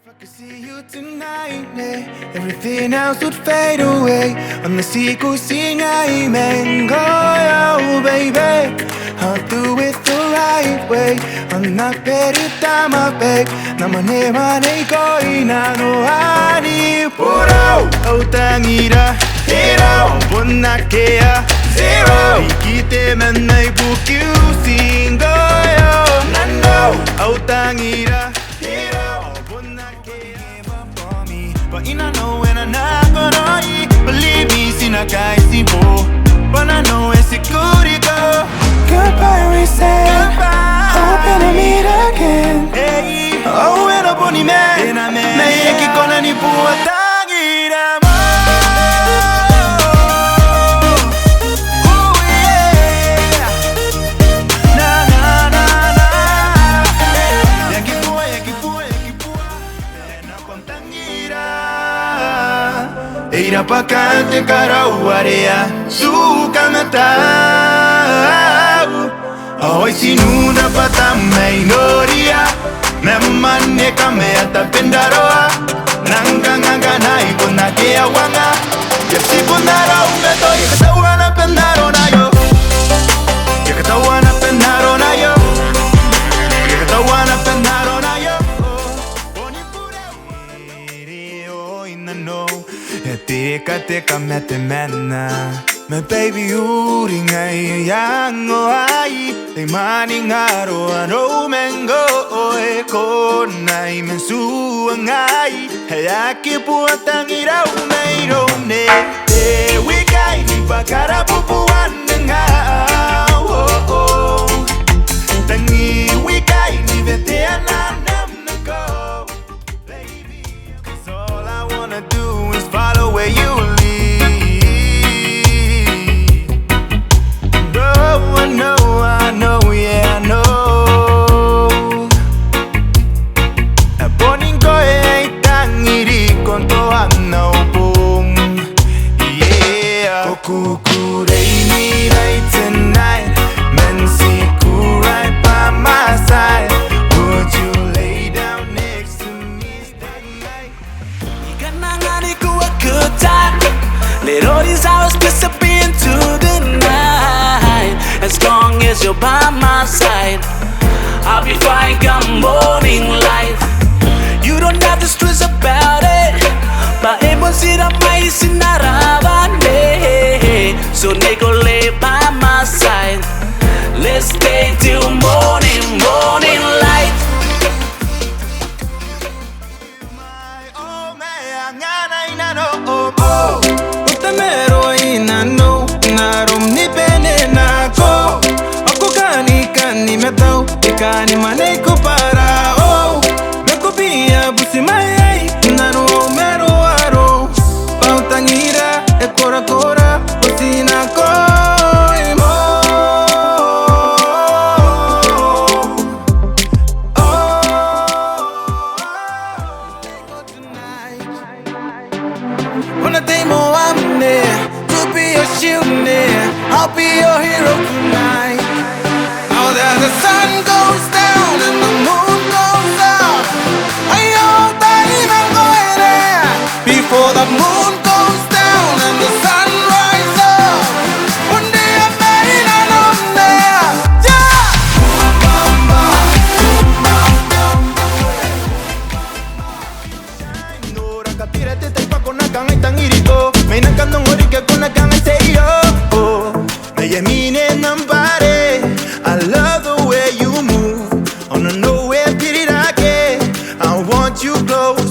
If I could see you tonight, yeah, everything else would fade away. Unless you sing amen, oh baby, I'll do it the right way. I'm not ready to my babe. 나만에만 이거이 나노 아니 보러 오당이라 hero 못나게야 zero 이기 때문에 날 부규신 거요 난 no 오당이라 but I know when I'm not gonna eat. Believe me, see na guys see more. But I know it's a goodie go. Goodbye, we say. Goodbye. Hoping to meet again. Hey. Oh, when up on the man. May I keep calling you for a tagida. Eira pa kante karauarea suka matau Ahoy sinuna patamay noria Memane kame ata pendaroa Nanganganganay ko na kiawanga Yasi ko na raw meto Yakatawa na pendaro na yo Yakatawa na pendaro na yo Yakatawa na pendaro na yo Teka mete mena Me baby uri ngai yango ai Te mani ngaro ano mengo oe konai mensu ngai Hayaki puatang irau meiro ne Te wikai ni bakara pupuan ngau Tangi wikai ni veteana follow where you lead. Oh, I know, yeah, I know. A boningo e tangiri con to no boom. Yeah, Kokukurei me right tonight. Mensiku right by my side. Would you lay down next to me tonight? Good time. Let all these hours disappear into the night. As long as you're by my side, I'll be fine come morning light. You don't have to stress about it. But able to see the mice in So nigga lay by my side. Let's stay till morning light. Utamero inano narom ni pene nako Ako kani metau ikani manay ko para oh Beko pia busi mayay nano mero aro Pautangira e kora busi nako imo Wanna demo I'm there to be your shield there. I'll be your hero tonight. Now that the sun goes down and the moon goes up, I all time I'm going there. Before the moon goes down and the sun rises up, one day I'm made and I'm there. Yeah. May nakandong uri ka kung nakangan sa'yo Mayaminin ng pare I love the way you move On a nowhere pirirake I want you close